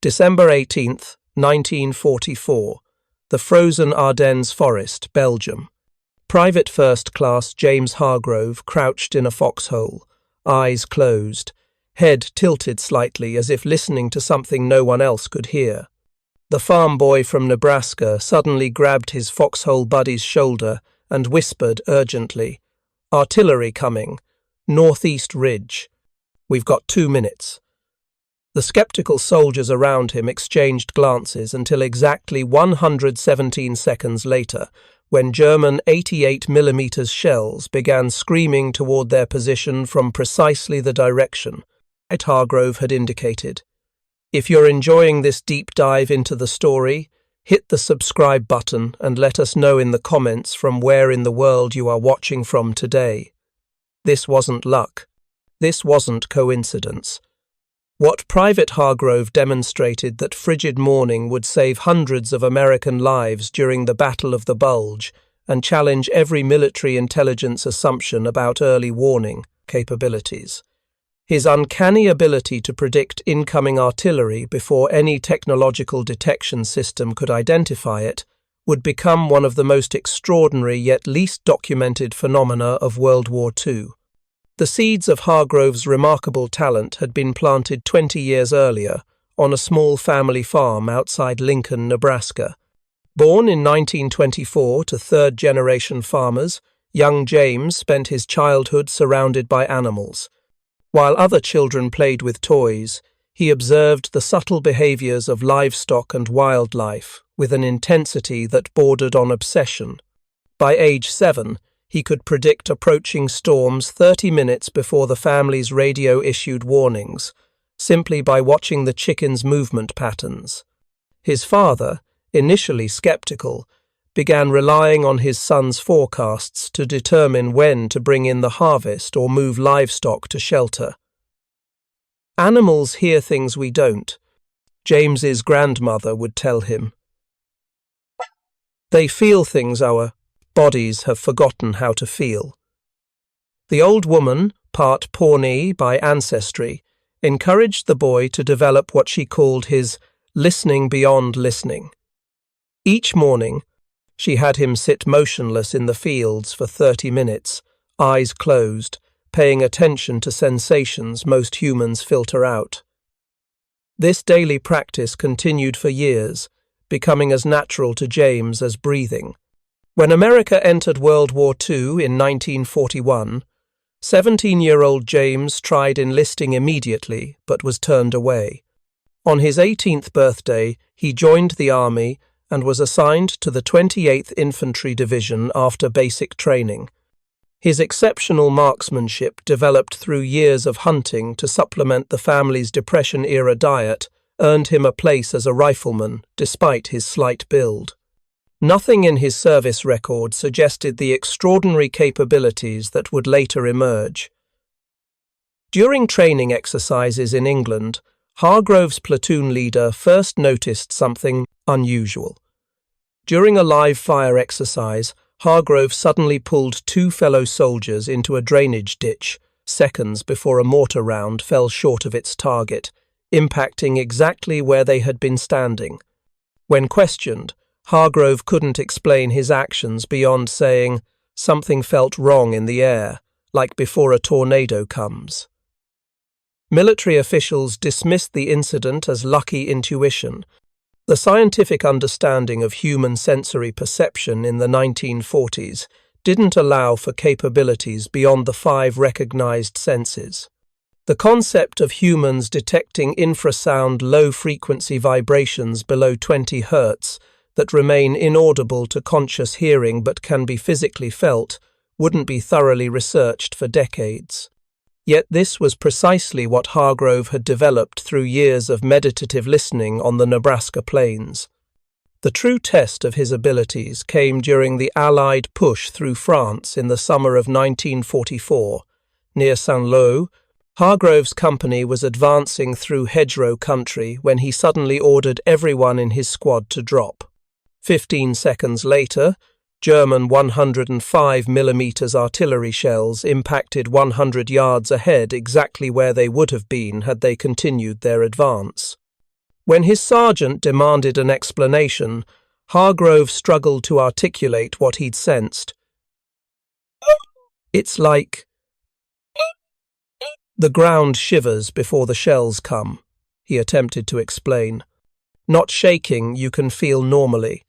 December 18th, 1944. The frozen Ardennes Forest, Belgium. Private First Class James Hargrove crouched in a foxhole, eyes closed, head tilted slightly as if listening to something no one else could hear. The farm boy from Nebraska suddenly grabbed his foxhole buddy's shoulder and whispered urgently, "Artillery coming. Northeast ridge. We've got 2 minutes." The skeptical soldiers around him exchanged glances until exactly 117 seconds later, when German 88mm shells began screaming toward their position from precisely the direction Private Hargrove had indicated. If you're enjoying this deep dive into the story, hit the subscribe button and let us know in the comments from where in the world you are watching from today. This wasn't luck. This wasn't coincidence. What Private Hargrove demonstrated that frigid morning would save hundreds of American lives during the Battle of the Bulge and challenge every military intelligence assumption about early warning capabilities. His uncanny ability to predict incoming artillery before any technological detection system could identify it would become one of the most extraordinary yet least documented phenomena of World War II. The seeds of Hargrove's remarkable talent had been planted 20 years earlier on a small family farm outside Lincoln, Nebraska. Born in 1924 to third-generation farmers, young James spent his childhood surrounded by animals. While other children played with toys, he observed the subtle behaviors of livestock and wildlife with an intensity that bordered on obsession. By age 7, he could predict approaching storms 30 minutes before the family's radio issued warnings, simply by watching the chickens' movement patterns. His father, initially skeptical, began relying on his son's forecasts to determine when to bring in the harvest or move livestock to shelter. "Animals hear things we don't," James's grandmother would tell him. "They feel things our bodies have forgotten how to feel." The old woman, part Pawnee by ancestry, encouraged the boy to develop what she called his listening beyond listening. Each morning, she had him sit motionless in the fields for 30 minutes, eyes closed, paying attention to sensations most humans filter out. This daily practice continued for years, becoming as natural to James as breathing. When America entered World War II in 1941, 17-year-old James tried enlisting immediately but was turned away. On his 18th birthday, he joined the army and was assigned to the 28th Infantry Division after basic training. His exceptional marksmanship, developed through years of hunting to supplement the family's Depression-era diet, earned him a place as a rifleman, despite his slight build. Nothing in his service record suggested the extraordinary capabilities that would later emerge. During training exercises in England, Hargrove's platoon leader first noticed something unusual. During a live fire exercise, Hargrove suddenly pulled 2 fellow soldiers into a drainage ditch seconds before a mortar round fell short of its target, impacting exactly where they had been standing. When questioned, Hargrove couldn't explain his actions beyond saying, "Something felt wrong in the air, like before a tornado comes." Military officials dismissed the incident as lucky intuition. The scientific understanding of human sensory perception in the 1940s didn't allow for capabilities beyond the 5 recognized senses. The concept of humans detecting infrasound low-frequency vibrations below 20 Hz that remain inaudible to conscious hearing but can be physically felt wouldn't be thoroughly researched for decades. Yet this was precisely what Hargrove had developed through years of meditative listening on the Nebraska plains. The true test of his abilities came during the Allied push through France in the summer of 1944. Near Saint-Lô, Hargrove's company was advancing through hedgerow country when he suddenly ordered everyone in his squad to drop. 15 seconds later, German 105mm artillery shells impacted 100 yards ahead, exactly where they would have been had they continued their advance. When his sergeant demanded an explanation, Hargrove struggled to articulate what he'd sensed. "It's like the ground shivers before the shells come," he attempted to explain. "Not shaking you can feel normally,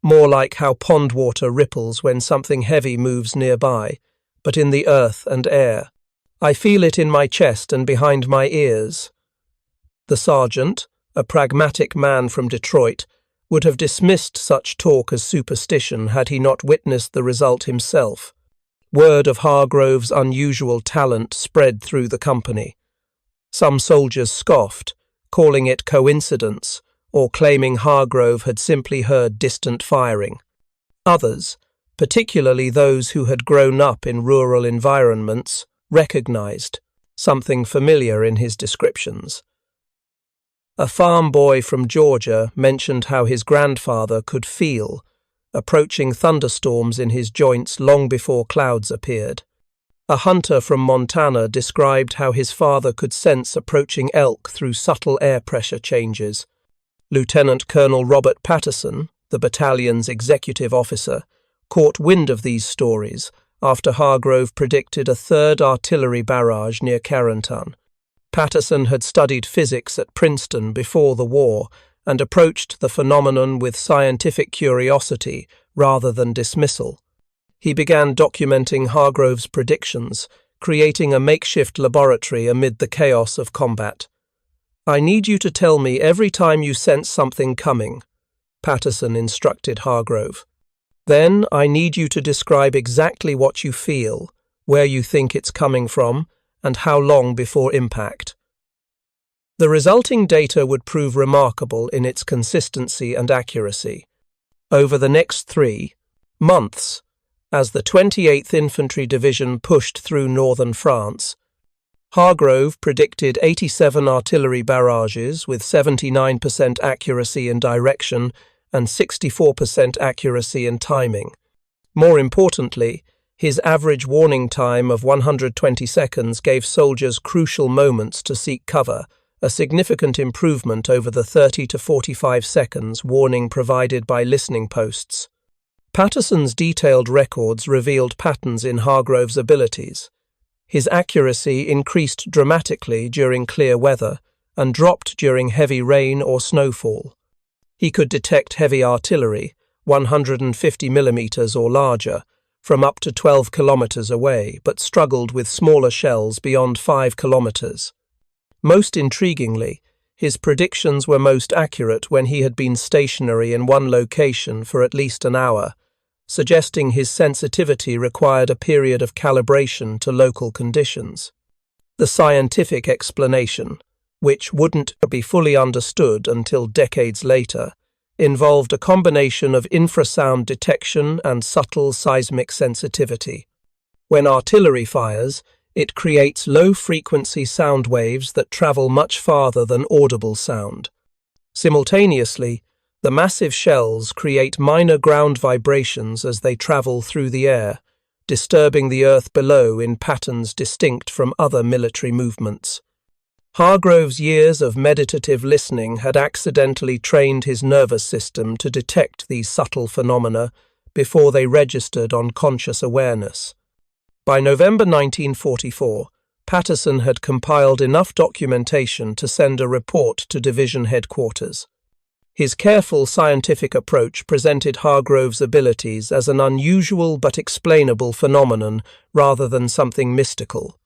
more like how pond water ripples when something heavy moves nearby, but in the earth and air. I feel it in my chest and behind my ears." The sergeant, a pragmatic man from Detroit, would have dismissed such talk as superstition had he not witnessed the result himself. Word of Hargrove's unusual talent spread through the company. Some soldiers scoffed, calling it coincidence, or claiming Hargrove had simply heard distant firing. Others, particularly those who had grown up in rural environments, recognized something familiar in his descriptions. A farm boy from Georgia mentioned how his grandfather could feel approaching thunderstorms in his joints long before clouds appeared. A hunter from Montana described how his father could sense approaching elk through subtle air pressure changes. Lieutenant Colonel Robert Patterson, the battalion's executive officer, caught wind of these stories after Hargrove predicted a third artillery barrage near Carentan. Patterson had studied physics at Princeton before the war and approached the phenomenon with scientific curiosity rather than dismissal. He began documenting Hargrove's predictions, creating a makeshift laboratory amid the chaos of combat. "I need you to tell me every time you sense something coming," Patterson instructed Hargrove. "Then I need you to describe exactly what you feel, where you think it's coming from, and how long before impact." The resulting data would prove remarkable in its consistency and accuracy. Over the next 3 months, as the 28th Infantry Division pushed through northern France, Hargrove predicted 87 artillery barrages with 79% accuracy in direction and 64% accuracy in timing. More importantly, his average warning time of 120 seconds gave soldiers crucial moments to seek cover, a significant improvement over the 30 to 45 seconds warning provided by listening posts. Patterson's detailed records revealed patterns in Hargrove's abilities. His accuracy increased dramatically during clear weather and dropped during heavy rain or snowfall. He could detect heavy artillery, 150 millimeters or larger, from up to 12 kilometers away, but struggled with smaller shells beyond 5 kilometers. Most intriguingly, his predictions were most accurate when he had been stationary in one location for at least an hour, suggesting his sensitivity required a period of calibration to local conditions. The scientific explanation, which wouldn't be fully understood until decades later, involved a combination of infrasound detection and subtle seismic sensitivity. When artillery fires, it creates low-frequency sound waves that travel much farther than audible sound. Simultaneously, the massive shells create minor ground vibrations as they travel through the air, disturbing the earth below in patterns distinct from other military movements. Hargrove's years of meditative listening had accidentally trained his nervous system to detect these subtle phenomena before they registered on conscious awareness. By November 1944, Patterson had compiled enough documentation to send a report to division headquarters. His careful scientific approach presented Hargrove's abilities as an unusual but explainable phenomenon rather than something mystical.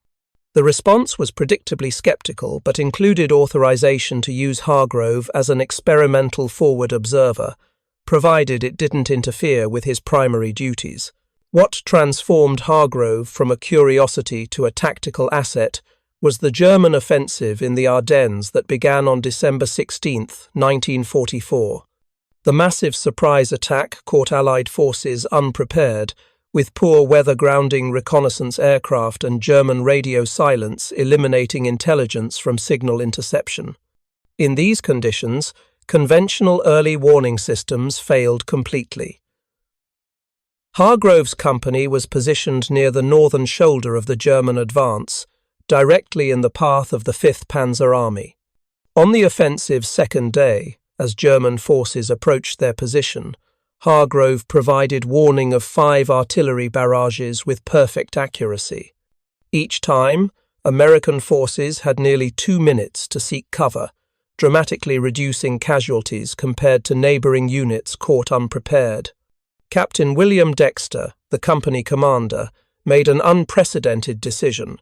The response was predictably skeptical but included authorization to use Hargrove as an experimental forward observer, provided it didn't interfere with his primary duties. What transformed Hargrove from a curiosity to a tactical asset was the German offensive in the Ardennes that began on December 16, 1944. The massive surprise attack caught Allied forces unprepared, with poor weather grounding reconnaissance aircraft and German radio silence eliminating intelligence from signal interception. In these conditions, conventional early warning systems failed completely. Hargrove's company was positioned near the northern shoulder of the German advance, directly in the path of the 5th Panzer Army. On the offensive's second day, as German forces approached their position, Hargrove provided warning of 5 artillery barrages with perfect accuracy. Each time, American forces had nearly 2 minutes to seek cover, dramatically reducing casualties compared to neighboring units caught unprepared. Captain William Dexter, the company commander, made an unprecedented decision.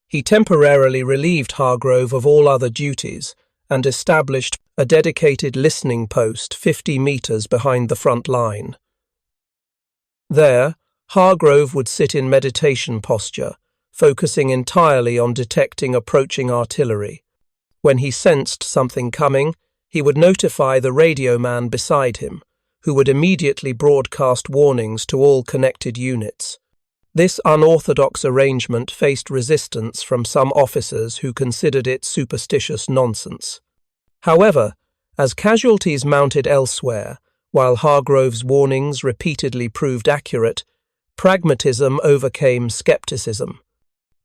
He temporarily relieved Hargrove of all other duties and established a dedicated listening post 50 meters behind the front line. There, Hargrove would sit in meditation posture, focusing entirely on detecting approaching artillery. When he sensed something coming, he would notify the radio man beside him, who would immediately broadcast warnings to all connected units. This unorthodox arrangement faced resistance from some officers who considered it superstitious nonsense. However, as casualties mounted elsewhere, while Hargrove's warnings repeatedly proved accurate, pragmatism overcame skepticism.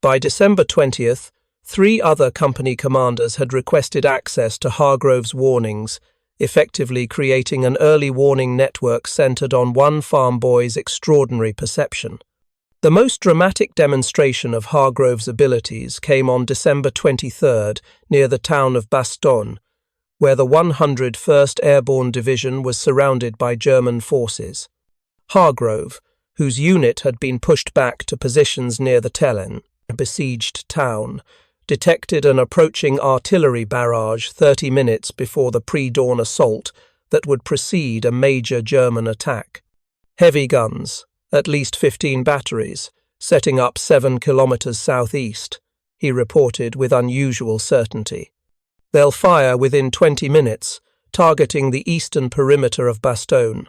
By December 20th, 3 other company commanders had requested access to Hargrove's warnings, effectively creating an early warning network centered on one farm boy's extraordinary perception. The most dramatic demonstration of Hargrove's abilities came on December 23rd near the town of Bastogne, where the 101st Airborne Division was surrounded by German forces. Hargrove, whose unit had been pushed back to positions near the Telen, a besieged town, detected an approaching artillery barrage 30 minutes before the pre-dawn assault that would precede a major German attack. Heavy guns, at least 15 batteries, setting up 7 kilometers southeast, he reported with unusual certainty. They'll fire within 20 minutes, targeting the eastern perimeter of Bastogne.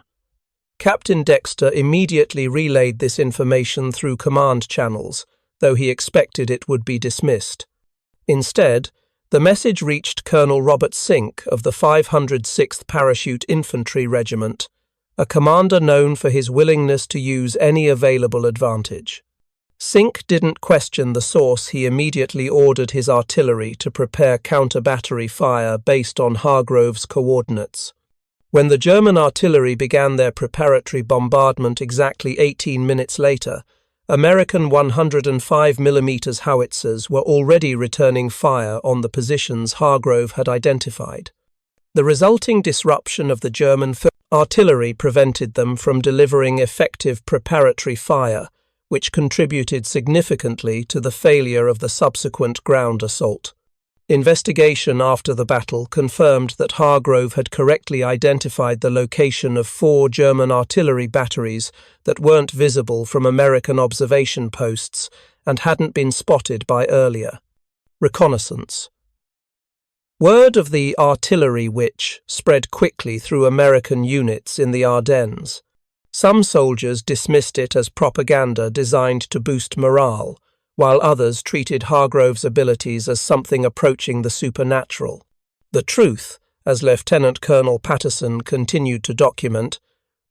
Captain Dexter immediately relayed this information through command channels, though he expected it would be dismissed. Instead, the message reached Colonel Robert Sink of the 506th Parachute Infantry Regiment, a commander known for his willingness to use any available advantage. Sink didn't question the source. He immediately ordered his artillery to prepare counter-battery fire based on Hargrove's coordinates. When the German artillery began their preparatory bombardment exactly 18 minutes later, American 105mm howitzers were already returning fire on the positions Hargrove had identified. The resulting disruption of the German artillery prevented them from delivering effective preparatory fire, which contributed significantly to the failure of the subsequent ground assault. Investigation after the battle confirmed that Hargrove had correctly identified the location of 4 German artillery batteries that weren't visible from American observation posts and hadn't been spotted by earlier reconnaissance. Word of the artillery witch spread quickly through American units in the Ardennes. Some soldiers dismissed it as propaganda designed to boost morale, while others treated Hargrove's abilities as something approaching the supernatural. The truth, as Lieutenant Colonel Patterson continued to document,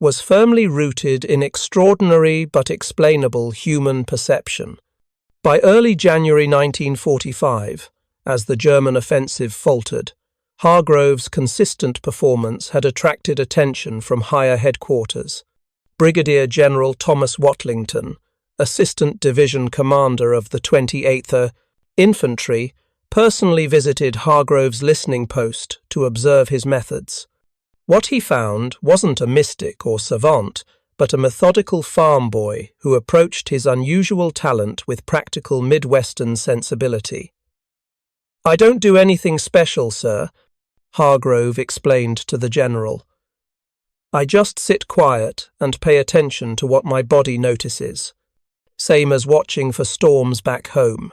was firmly rooted in extraordinary but explainable human perception. By early January 1945, as the German offensive faltered, Hargrove's consistent performance had attracted attention from higher headquarters. Brigadier General Thomas Watlington, Assistant Division Commander of the 28th Infantry, personally visited Hargrove's listening post to observe his methods. What he found wasn't a mystic or savant, but a methodical farm boy who approached his unusual talent with practical Midwestern sensibility. "I don't do anything special, sir," Hargrove explained to the general. "I just sit quiet and pay attention to what my body notices. Same as watching for storms back home."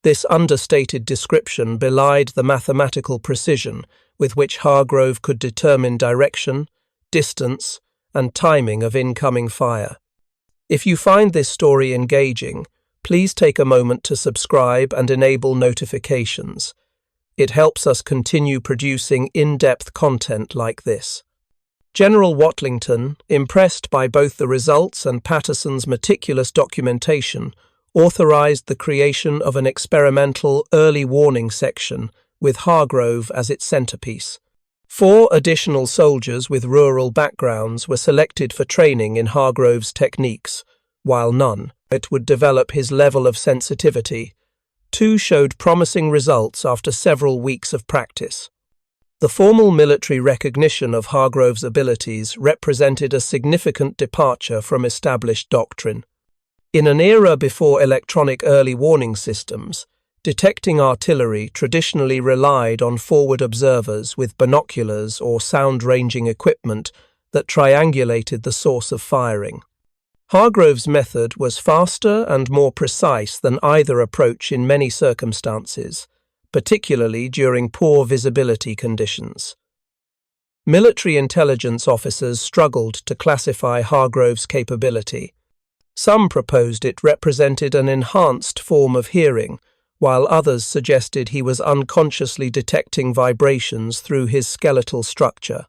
This understated description belied the mathematical precision with which Hargrove could determine direction, distance, and timing of incoming fire. If you find this story engaging, please take a moment to subscribe and enable notifications. It helps us continue producing in-depth content like this. General Watlington, impressed by both the results and Patterson's meticulous documentation, authorized the creation of an experimental early warning section with Hargrove as its centerpiece. 4 additional soldiers with rural backgrounds were selected for training in Hargrove's techniques, while none would develop his level of sensitivity. 2 showed promising results after several weeks of practice. The formal military recognition of Hargrove's abilities represented a significant departure from established doctrine. In an era before electronic early warning systems, detecting artillery traditionally relied on forward observers with binoculars or sound-ranging equipment that triangulated the source of firing. Hargrove's method was faster and more precise than either approach in many circumstances, particularly during poor visibility conditions. Military intelligence officers struggled to classify Hargrove's capability. Some proposed it represented an enhanced form of hearing, while others suggested he was unconsciously detecting vibrations through his skeletal structure.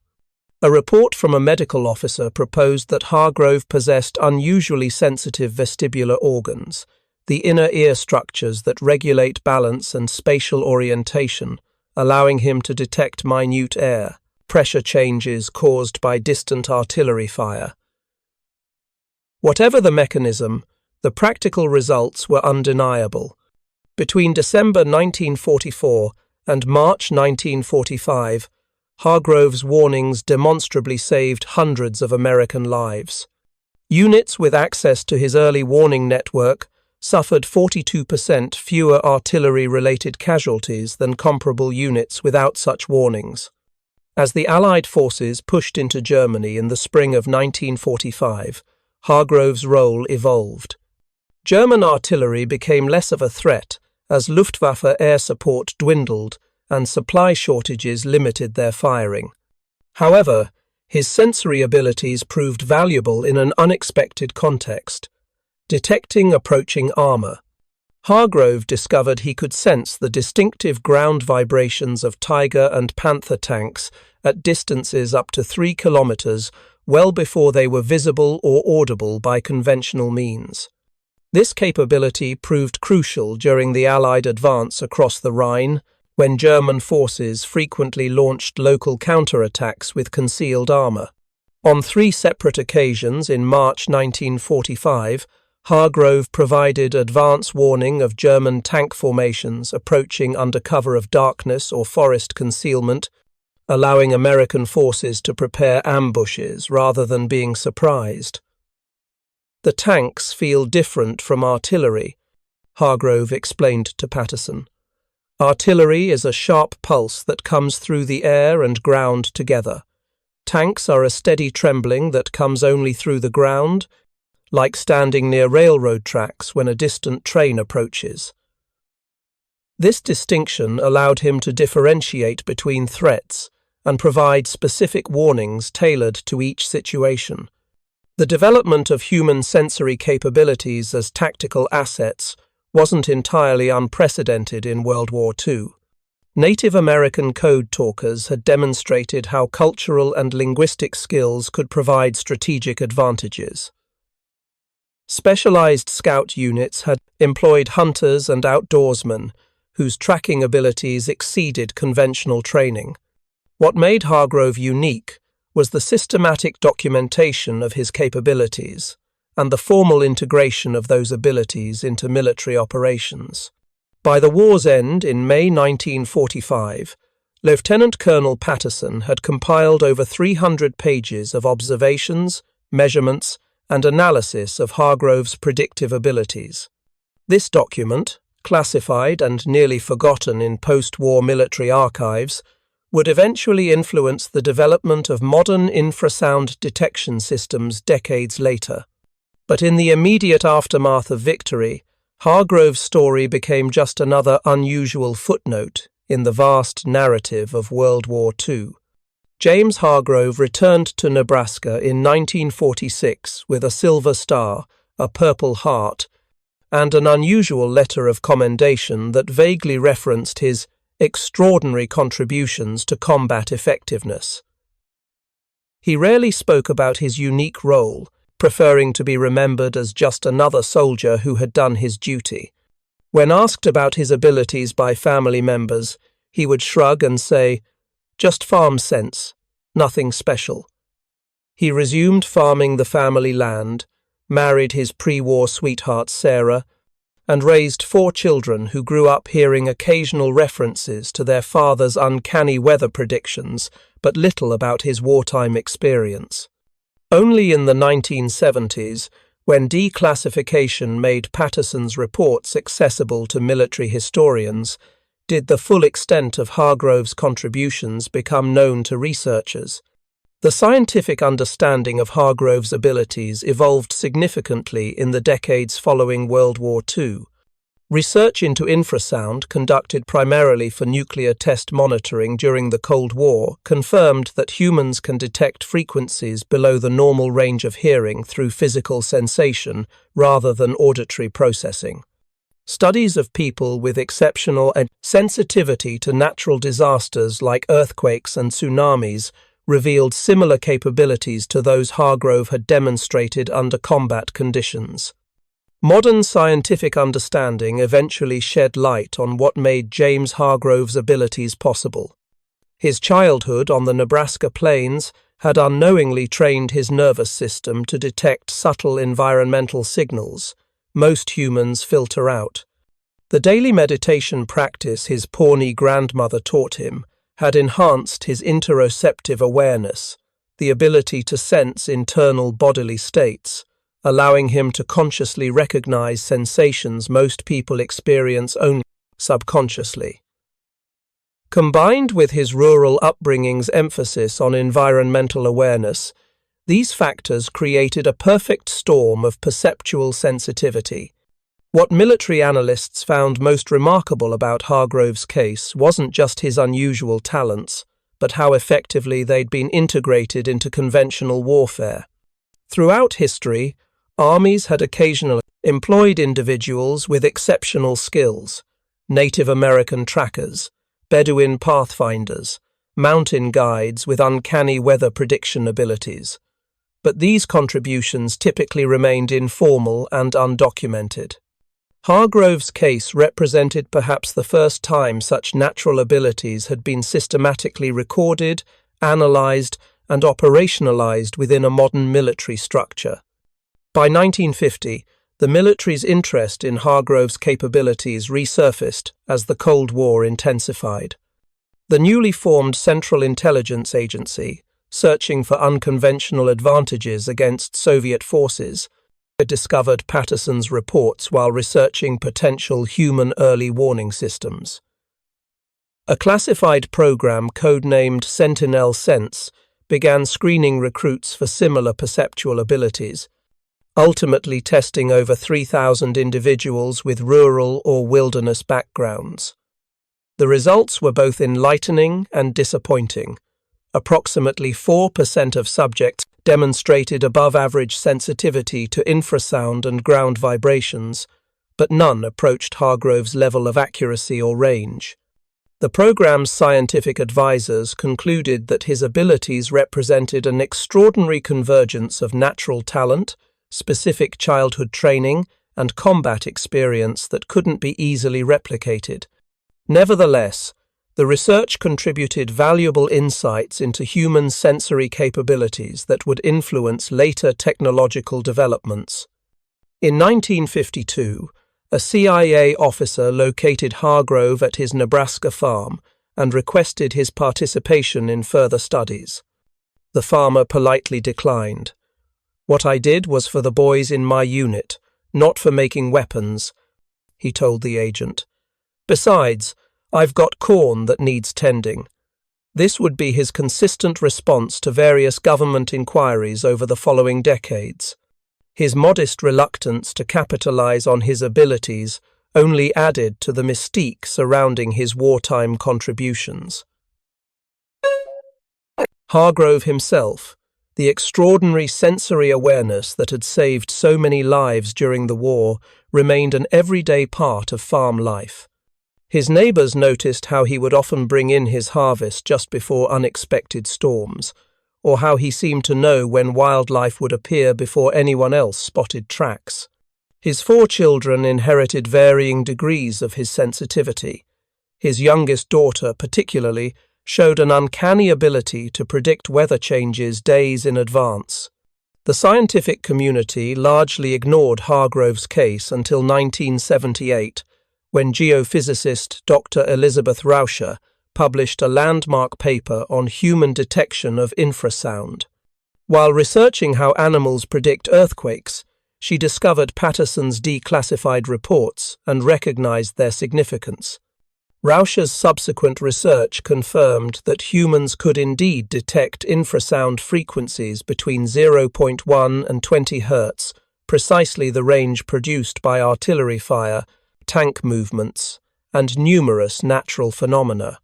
A report from a medical officer proposed that Hargrove possessed unusually sensitive vestibular organs, the inner ear structures that regulate balance and spatial orientation, allowing him to detect minute air, pressure changes caused by distant artillery fire. Whatever the mechanism, the practical results were undeniable. Between December 1944 and March 1945, Hargrove's warnings demonstrably saved hundreds of American lives. Units with access to his early warning network suffered 42% fewer artillery-related casualties than comparable units without such warnings. As the Allied forces pushed into Germany in the spring of 1945, Hargrove's role evolved. German artillery became less of a threat as Luftwaffe air support dwindled and supply shortages limited their firing. However, his sensory abilities proved valuable in an unexpected context, detecting approaching armor. Hargrove discovered he could sense the distinctive ground vibrations of Tiger and Panther tanks at distances up to 3 kilometers well before they were visible or audible by conventional means. This capability proved crucial during the Allied advance across the Rhine, when German forces frequently launched local counterattacks with concealed armor. On 3 separate occasions in March 1945, Hargrove provided advance warning of German tank formations approaching under cover of darkness or forest concealment, allowing American forces to prepare ambushes rather than being surprised. "The tanks feel different from artillery," Hargrove explained to Patterson. "Artillery is a sharp pulse that comes through the air and ground together. Tanks are a steady trembling that comes only through the ground, like standing near railroad tracks when a distant train approaches." This distinction allowed him to differentiate between threats and provide specific warnings tailored to each situation. The development of human sensory capabilities as tactical assets wasn't entirely unprecedented in World War II. Native American code talkers had demonstrated how cultural and linguistic skills could provide strategic advantages. Specialized scout units had employed hunters and outdoorsmen whose tracking abilities exceeded conventional training. What made Hargrove unique was the systematic documentation of his capabilities and the formal integration of those abilities into military operations. By the war's end in May 1945, Lieutenant Colonel Patterson had compiled over 300 pages of observations, measurements, and analysis of Hargrove's predictive abilities. This document, classified and nearly forgotten in post-war military archives, would eventually influence the development of modern infrasound detection systems decades later. But in the immediate aftermath of victory, Hargrove's story became just another unusual footnote in the vast narrative of World War II. James Hargrove returned to Nebraska in 1946 with a Silver Star, a Purple Heart, and an unusual letter of commendation that vaguely referenced his extraordinary contributions to combat effectiveness. He rarely spoke about his unique role, preferring to be remembered as just another soldier who had done his duty. When asked about his abilities by family members, he would shrug and say, "Just farm sense, nothing special." He resumed farming the family land, married his pre-war sweetheart Sarah, and raised 4 children who grew up hearing occasional references to their father's uncanny weather predictions, but little about his wartime experience. Only in the 1970s, when declassification made Patterson's reports accessible to military historians, did the full extent of Hargrove's contributions become known to researchers. The scientific understanding of Hargrove's abilities evolved significantly in the decades following World War II. Research into infrasound, conducted primarily for nuclear test monitoring during the Cold War, confirmed that humans can detect frequencies below the normal range of hearing through physical sensation rather than auditory processing. Studies of people with exceptional sensitivity to natural disasters like earthquakes and tsunamis revealed similar capabilities to those Hargrove had demonstrated under combat conditions. Modern scientific understanding eventually shed light on what made James Hargrove's abilities possible. His childhood on the Nebraska plains had unknowingly trained his nervous system to detect subtle environmental signals most humans filter out. The daily meditation practice his Pawnee grandmother taught him had enhanced his interoceptive awareness, the ability to sense internal bodily states, allowing him to consciously recognize sensations most people experience only subconsciously. Combined with his rural upbringing's emphasis on environmental awareness, these factors created a perfect storm of perceptual sensitivity. What military analysts found most remarkable about Hargrove's case wasn't just his unusual talents, but how effectively they'd been integrated into conventional warfare. Throughout history, armies had occasionally employed individuals with exceptional skills: Native American trackers, Bedouin pathfinders, mountain guides with uncanny weather prediction abilities. But these contributions typically remained informal and undocumented. Hargrove's case represented perhaps the first time such natural abilities had been systematically recorded, analyzed, and operationalized within a modern military structure. By 1950, the military's interest in Hargrove's capabilities resurfaced as the Cold War intensified. The newly formed Central Intelligence Agency, searching for unconventional advantages against Soviet forces, discovered Patterson's reports while researching potential human early warning systems. A classified program codenamed Sentinel-Sense began screening recruits for similar perceptual abilities, ultimately testing over 3,000 individuals with rural or wilderness backgrounds. The results were both enlightening and disappointing. Approximately 4% of subjects demonstrated above-average sensitivity to infrasound and ground vibrations, but none approached Hargrove's level of accuracy or range. The program's scientific advisors concluded that his abilities represented an extraordinary convergence of natural talent, specific childhood training, and combat experience that couldn't be easily replicated. Nevertheless, the research contributed valuable insights into human sensory capabilities that would influence later technological developments. In 1952, a CIA officer located Hargrove at his Nebraska farm and requested his participation in further studies. The farmer politely declined. "What I did was for the boys in my unit, not for making weapons," he told the agent. "Besides, I've got corn that needs tending." This would be his consistent response to various government inquiries over the following decades. His modest reluctance to capitalize on his abilities only added to the mystique surrounding his wartime contributions. Hargrove himself, the extraordinary sensory awareness that had saved so many lives during the war, remained an everyday part of farm life. His neighbors noticed how he would often bring in his harvest just before unexpected storms, or how he seemed to know when wildlife would appear before anyone else spotted tracks. His 4 children inherited varying degrees of his sensitivity. His youngest daughter, particularly, showed an uncanny ability to predict weather changes days in advance. The scientific community largely ignored Hargrove's case until 1978, when geophysicist Dr. Elizabeth Rauscher published a landmark paper on human detection of infrasound. While researching how animals predict earthquakes, she discovered Patterson's declassified reports and recognized their significance. Rauscher's subsequent research confirmed that humans could indeed detect infrasound frequencies between 0.1 and 20 Hz, precisely the range produced by artillery fire, tank movements, and numerous natural phenomena.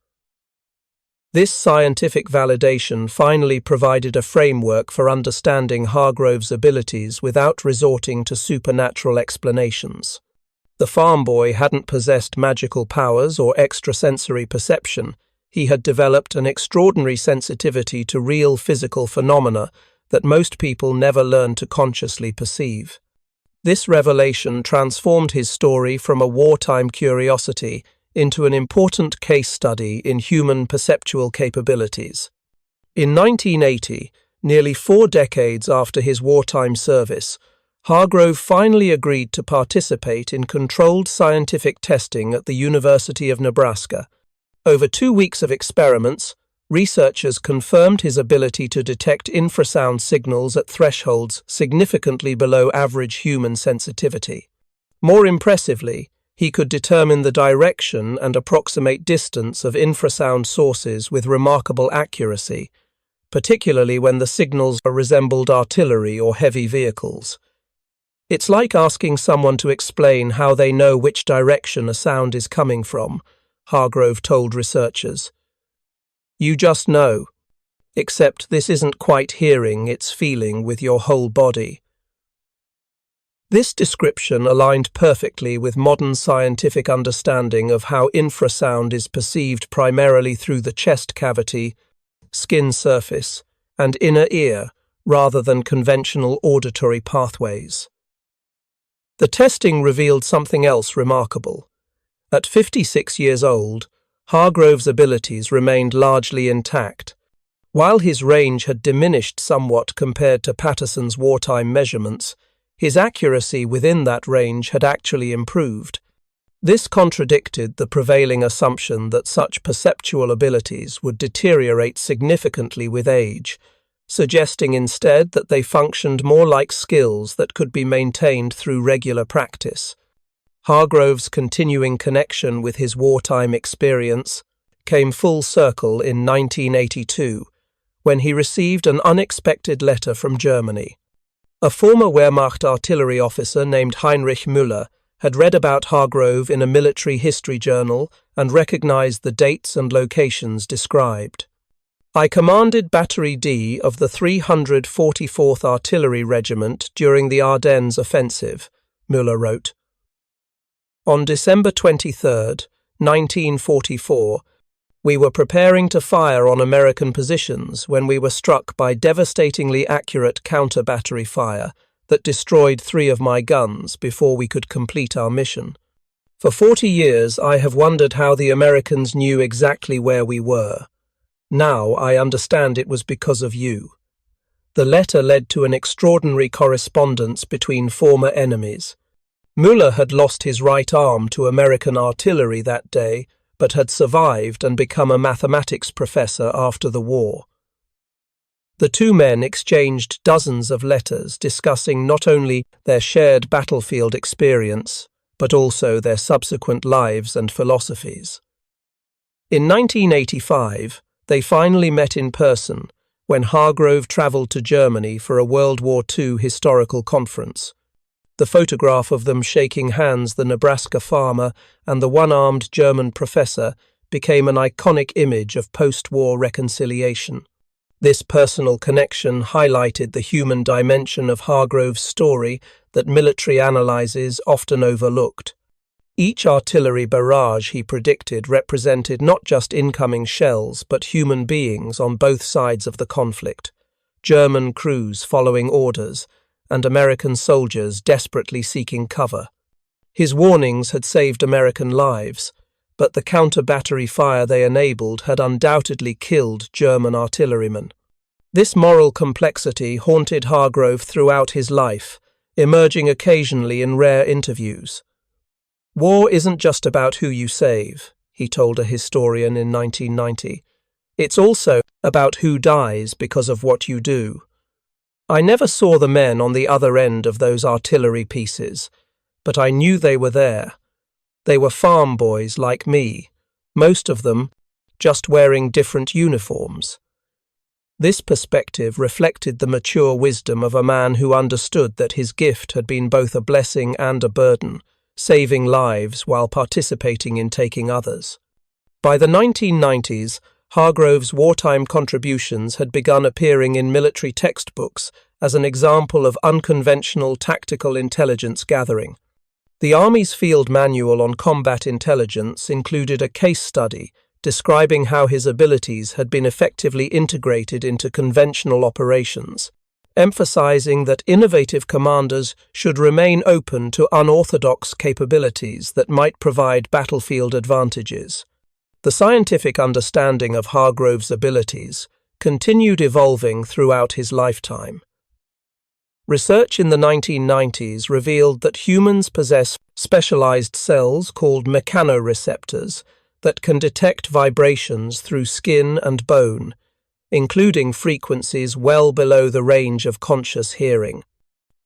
This scientific validation finally provided a framework for understanding Hargrove's abilities without resorting to supernatural explanations. The farm boy hadn't possessed magical powers or extrasensory perception. He had developed an extraordinary sensitivity to real physical phenomena that most people never learn to consciously perceive. This revelation transformed his story from a wartime curiosity into an important case study in human perceptual capabilities. In 1980, nearly 4 decades after his wartime service, Hargrove finally agreed to participate in controlled scientific testing at the University of Nebraska. Over 2 weeks of experiments, researchers confirmed his ability to detect infrasound signals at thresholds significantly below average human sensitivity. More impressively, he could determine the direction and approximate distance of infrasound sources with remarkable accuracy, particularly when the signals resembled artillery or heavy vehicles. It's like asking someone to explain how they know which direction a sound is coming from, Hargrove told researchers. You just know, except this isn't quite hearing, it's feeling with your whole body. This description aligned perfectly with modern scientific understanding of how infrasound is perceived primarily through the chest cavity, skin surface, and inner ear, rather than conventional auditory pathways. The testing revealed something else remarkable. At 56 years old, Hargrove's abilities remained largely intact. While his range had diminished somewhat compared to Patterson's wartime measurements, his accuracy within that range had actually improved. This contradicted the prevailing assumption that such perceptual abilities would deteriorate significantly with age, suggesting instead that they functioned more like skills that could be maintained through regular practice. Hargrove's continuing connection with his wartime experience came full circle in 1982, when he received an unexpected letter from Germany. A former Wehrmacht artillery officer named Heinrich Müller had read about Hargrove in a military history journal and recognized the dates and locations described. I commanded Battery D of the 344th Artillery Regiment during the Ardennes offensive, Müller wrote. On December 23, 1944, we were preparing to fire on American positions when we were struck by devastatingly accurate counter-battery fire that destroyed 3 of my guns before we could complete our mission. For 40 years, I have wondered how the Americans knew exactly where we were. Now I understand it was because of you. The letter led to an extraordinary correspondence between former enemies. Müller had lost his right arm to American artillery that day, but had survived and become a mathematics professor after the war. The two men exchanged dozens of letters discussing not only their shared battlefield experience, but also their subsequent lives and philosophies. In 1985, they finally met in person when Hargrove travelled to Germany for a World War II historical conference. The photograph of them shaking hands, the Nebraska farmer and the one-armed German professor, became an iconic image of post-war reconciliation. This personal connection highlighted the human dimension of Hargrove's story that military analyses often overlooked. Each artillery barrage he predicted represented not just incoming shells but human beings on both sides of the conflict, German crews following orders, and American soldiers desperately seeking cover. His warnings had saved American lives, but the counter-battery fire they enabled had undoubtedly killed German artillerymen. This moral complexity haunted Hargrove throughout his life, emerging occasionally in rare interviews. "War isn't just about who you save," he told a historian in 1990. "It's also about who dies because of what you do. I never saw the men on the other end of those artillery pieces, but I knew they were there. They were farm boys like me, most of them just wearing different uniforms." This perspective reflected the mature wisdom of a man who understood that his gift had been both a blessing and a burden, saving lives while participating in taking others. By the 1990s, Hargrove's wartime contributions had begun appearing in military textbooks as an example of unconventional tactical intelligence gathering. The Army's Field Manual on Combat Intelligence included a case study describing how his abilities had been effectively integrated into conventional operations, emphasizing that innovative commanders should remain open to unorthodox capabilities that might provide battlefield advantages. The scientific understanding of Hargrove's abilities continued evolving throughout his lifetime. Research in the 1990s revealed that humans possess specialized cells called mechanoreceptors that can detect vibrations through skin and bone, including frequencies well below the range of conscious hearing.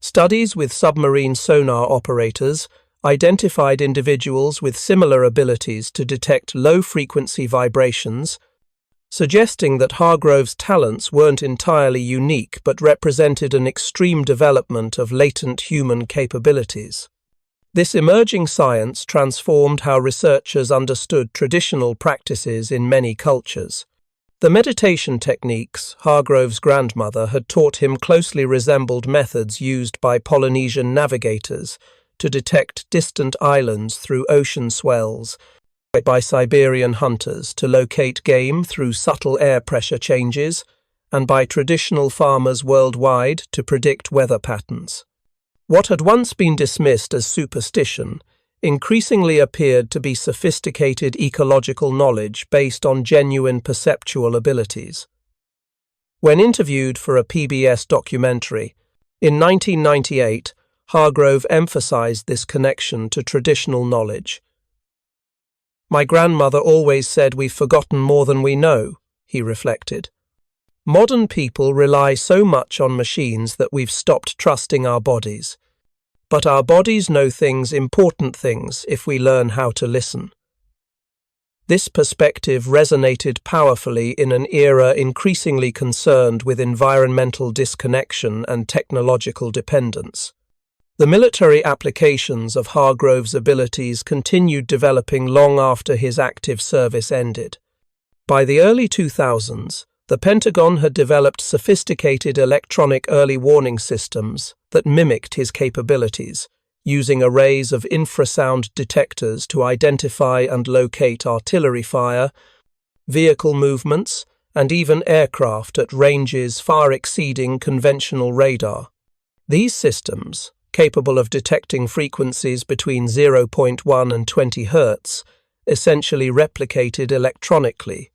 Studies with submarine sonar operators identified individuals with similar abilities to detect low-frequency vibrations, suggesting that Hargrove's talents weren't entirely unique but represented an extreme development of latent human capabilities. This emerging science transformed how researchers understood traditional practices in many cultures. The meditation techniques Hargrove's grandmother had taught him closely resembled methods used by Polynesian navigators to detect distant islands through ocean swells, by Siberian hunters to locate game through subtle air pressure changes, and by traditional farmers worldwide to predict weather patterns. What had once been dismissed as superstition increasingly appeared to be sophisticated ecological knowledge based on genuine perceptual abilities. When interviewed for a PBS documentary, in 1998, Hargrove emphasized this connection to traditional knowledge. "My grandmother always said we've forgotten more than we know," he reflected. "Modern people rely so much on machines that we've stopped trusting our bodies. But our bodies know important things, if we learn how to listen." This perspective resonated powerfully in an era increasingly concerned with environmental disconnection and technological dependence. The military applications of Hargrove's abilities continued developing long after his active service ended. By the early 2000s, the Pentagon had developed sophisticated electronic early warning systems that mimicked his capabilities, using arrays of infrasound detectors to identify and locate artillery fire, vehicle movements, and even aircraft at ranges far exceeding conventional radar. These systems, capable of detecting frequencies between 0.1 and 20 Hz, essentially replicated electronically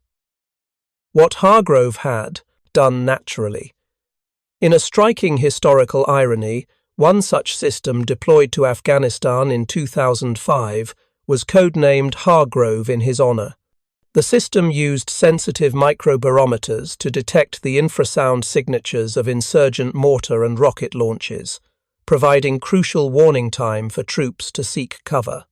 what Hargrove had done naturally. In a striking historical irony, one such system deployed to Afghanistan in 2005 was codenamed Hargrove in his honor. The system used sensitive microbarometers to detect the infrasound signatures of insurgent mortar and rocket launches, providing crucial warning time for troops to seek cover.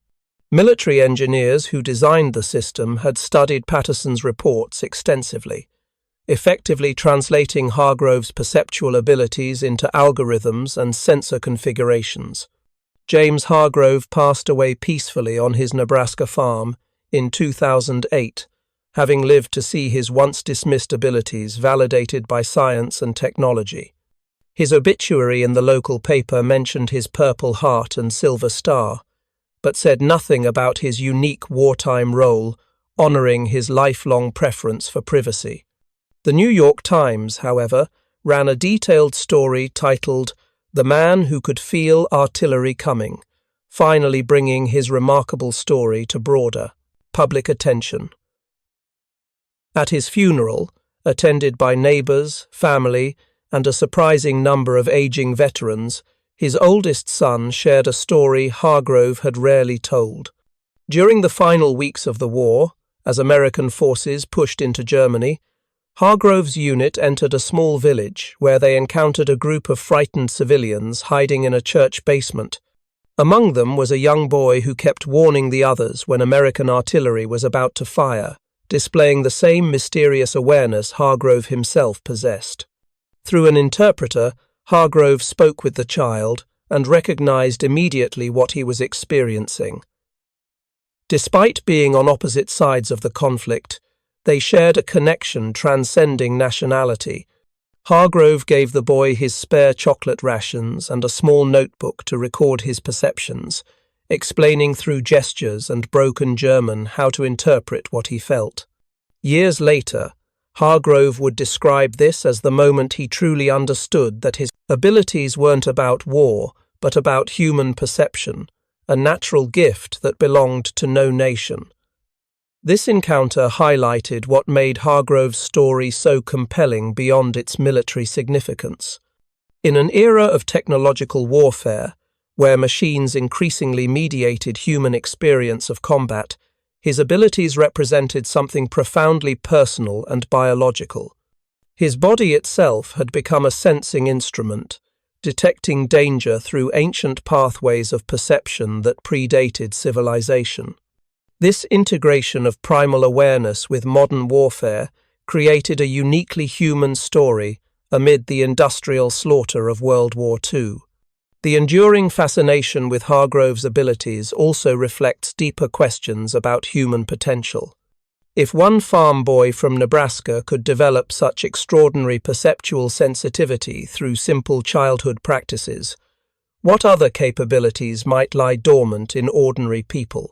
Military engineers who designed the system had studied Patterson's reports extensively, effectively translating Hargrove's perceptual abilities into algorithms and sensor configurations. James Hargrove passed away peacefully on his Nebraska farm in 2008, having lived to see his once-dismissed abilities validated by science and technology. His obituary in the local paper mentioned his Purple Heart and Silver Star, but said nothing about his unique wartime role, honoring his lifelong preference for privacy. The New York Times, however, ran a detailed story titled "The Man Who Could Feel Artillery Coming," finally bringing his remarkable story to broader public attention. At his funeral, attended by neighbours, family, and a surprising number of aging veterans, his oldest son shared a story Hargrove had rarely told. During the final weeks of the war, as American forces pushed into Germany, Hargrove's unit entered a small village where they encountered a group of frightened civilians hiding in a church basement. Among them was a young boy who kept warning the others when American artillery was about to fire, displaying the same mysterious awareness Hargrove himself possessed. Through an interpreter, Hargrove spoke with the child and recognized immediately what he was experiencing. Despite being on opposite sides of the conflict, they shared a connection transcending nationality. Hargrove gave the boy his spare chocolate rations and a small notebook to record his perceptions, explaining through gestures and broken German how to interpret what he felt. Years later, Hargrove would describe this as the moment he truly understood that his abilities weren't about war, but about human perception, a natural gift that belonged to no nation. This encounter highlighted what made Hargrove's story so compelling beyond its military significance. In an era of technological warfare, where machines increasingly mediated human experience of combat, his abilities represented something profoundly personal and biological. His body itself had become a sensing instrument, detecting danger through ancient pathways of perception that predated civilization. This integration of primal awareness with modern warfare created a uniquely human story amid the industrial slaughter of World War II. The enduring fascination with Hargrove's abilities also reflects deeper questions about human potential. If one farm boy from Nebraska could develop such extraordinary perceptual sensitivity through simple childhood practices, what other capabilities might lie dormant in ordinary people?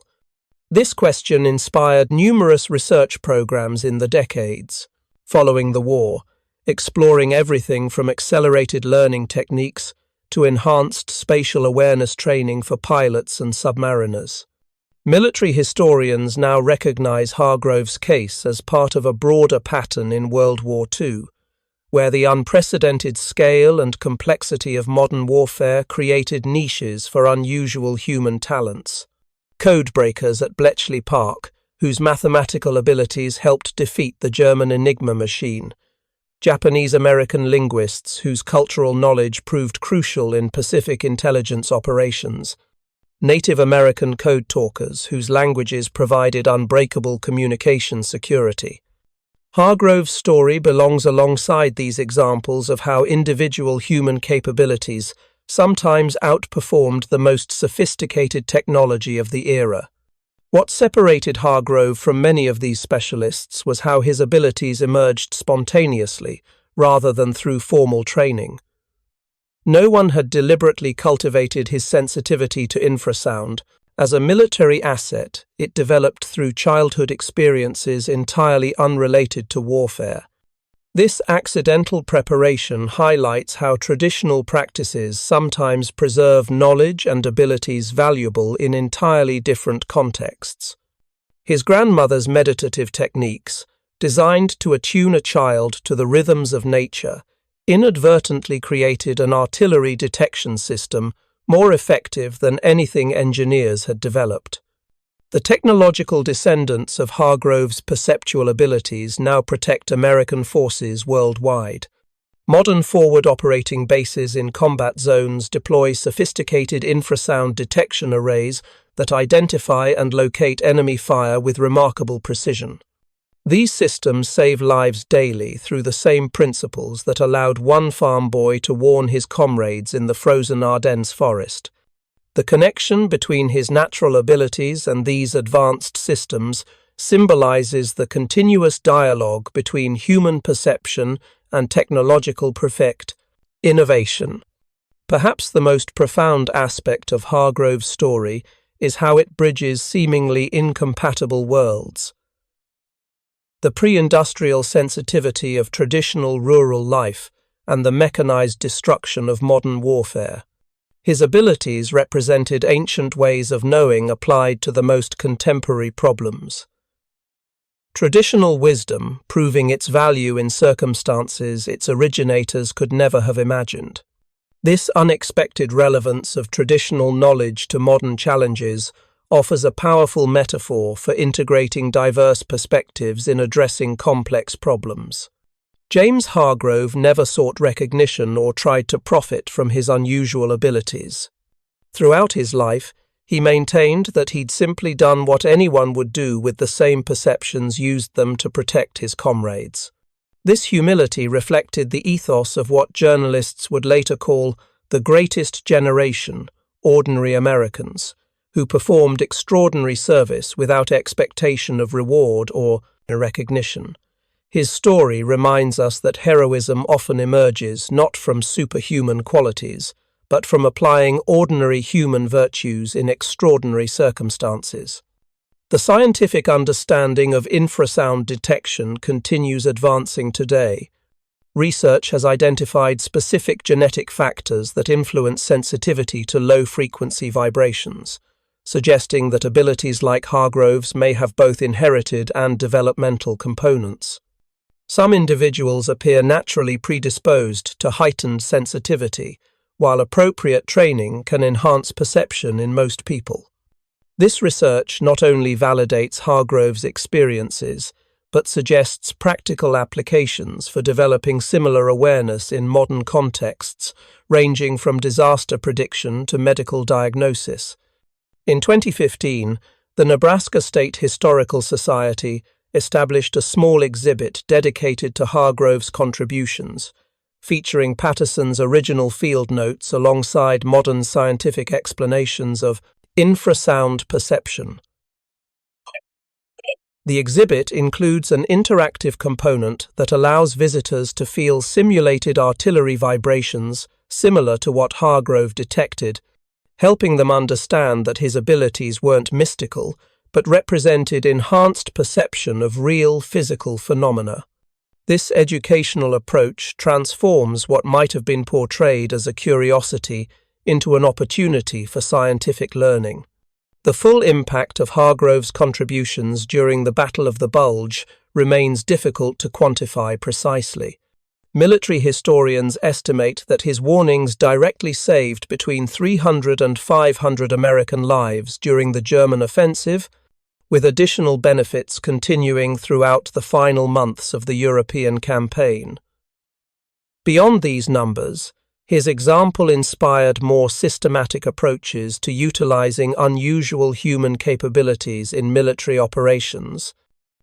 This question inspired numerous research programs in the decades following the war, exploring everything from accelerated learning techniques to enhanced spatial awareness training for pilots and submariners. Military historians now recognize Hargrove's case as part of a broader pattern in World War II, where the unprecedented scale and complexity of modern warfare created niches for unusual human talents. Codebreakers at Bletchley Park, whose mathematical abilities helped defeat the German Enigma machine. Japanese-American linguists whose cultural knowledge proved crucial in Pacific intelligence operations. Native American code talkers whose languages provided unbreakable communication security. Hargrove's story belongs alongside these examples of how individual human capabilities sometimes outperformed the most sophisticated technology of the era. What separated Hargrove from many of these specialists was how his abilities emerged spontaneously, rather than through formal training. No one had deliberately cultivated his sensitivity to infrasound. As a military asset, it developed through childhood experiences entirely unrelated to warfare. This accidental preparation highlights how traditional practices sometimes preserve knowledge and abilities valuable in entirely different contexts. His grandmother's meditative techniques, designed to attune a child to the rhythms of nature, inadvertently created an artillery detection system more effective than anything engineers had developed. The technological descendants of Hargrove's perceptual abilities now protect American forces worldwide. Modern forward operating bases in combat zones deploy sophisticated infrasound detection arrays that identify and locate enemy fire with remarkable precision. These systems save lives daily through the same principles that allowed one farm boy to warn his comrades in the frozen Ardennes Forest. The connection between his natural abilities and these advanced systems symbolizes the continuous dialogue between human perception and technological innovation. Perhaps the most profound aspect of Hargrove's story is how it bridges seemingly incompatible worlds. The pre-industrial sensitivity of traditional rural life and the mechanized destruction of modern warfare. His abilities represented ancient ways of knowing applied to the most contemporary problems. Traditional wisdom proving its value in circumstances its originators could never have imagined. This unexpected relevance of traditional knowledge to modern challenges offers a powerful metaphor for integrating diverse perspectives in addressing complex problems. James Hargrove never sought recognition or tried to profit from his unusual abilities. Throughout his life, he maintained that he'd simply done what anyone would do with the same perceptions, used them to protect his comrades. This humility reflected the ethos of what journalists would later call the greatest generation, ordinary Americans, who performed extraordinary service without expectation of reward or recognition. His story reminds us that heroism often emerges not from superhuman qualities, but from applying ordinary human virtues in extraordinary circumstances. The scientific understanding of infrasound detection continues advancing today. Research has identified specific genetic factors that influence sensitivity to low-frequency vibrations, suggesting that abilities like Hargrove's may have both inherited and developmental components. Some individuals appear naturally predisposed to heightened sensitivity, while appropriate training can enhance perception in most people. This research not only validates Hargrove's experiences, but suggests practical applications for developing similar awareness in modern contexts, ranging from disaster prediction to medical diagnosis. In 2015, the Nebraska State Historical Society established a small exhibit dedicated to Hargrove's contributions, featuring Patterson's original field notes alongside modern scientific explanations of infrasound perception. The exhibit includes an interactive component that allows visitors to feel simulated artillery vibrations similar to what Hargrove detected, helping them understand that his abilities weren't mystical, but represented enhanced perception of real physical phenomena. This educational approach transforms what might have been portrayed as a curiosity into an opportunity for scientific learning. The full impact of Hargrove's contributions during the Battle of the Bulge remains difficult to quantify precisely. Military historians estimate that his warnings directly saved between 300 and 500 American lives during the German offensive, with additional benefits continuing throughout the final months of the European campaign. Beyond these numbers, his example inspired more systematic approaches to utilizing unusual human capabilities in military operations,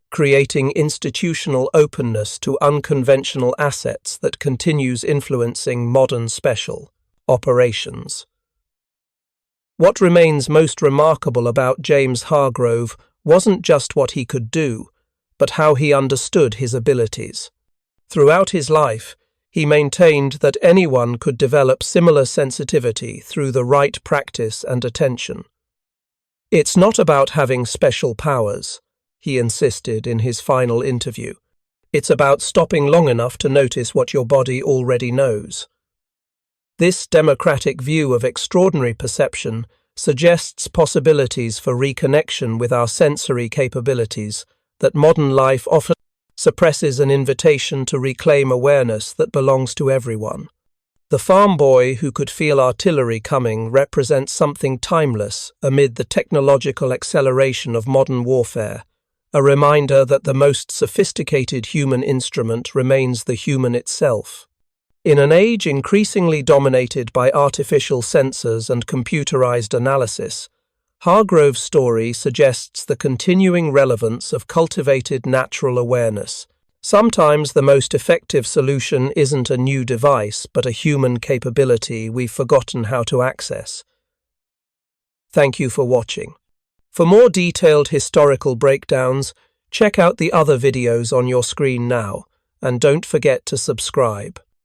creating institutional openness to unconventional assets that continues influencing modern special operations. What remains most remarkable about James Hargrove wasn't just what he could do, but how he understood his abilities. Throughout his life, he maintained that anyone could develop similar sensitivity through the right practice and attention. "It's not about having special powers," he insisted in his final interview. "It's about stopping long enough to notice what your body already knows." This democratic view of extraordinary perception suggests possibilities for reconnection with our sensory capabilities that modern life often suppresses, an invitation to reclaim awareness that belongs to everyone. The farm boy who could feel artillery coming represents something timeless amid the technological acceleration of modern warfare, a reminder that the most sophisticated human instrument remains the human itself. In an age increasingly dominated by artificial sensors and computerized analysis, Hargrove's story suggests the continuing relevance of cultivated natural awareness. Sometimes the most effective solution isn't a new device, but a human capability we've forgotten how to access. Thank you for watching. For more detailed historical breakdowns, check out the other videos on your screen now, and don't forget to subscribe.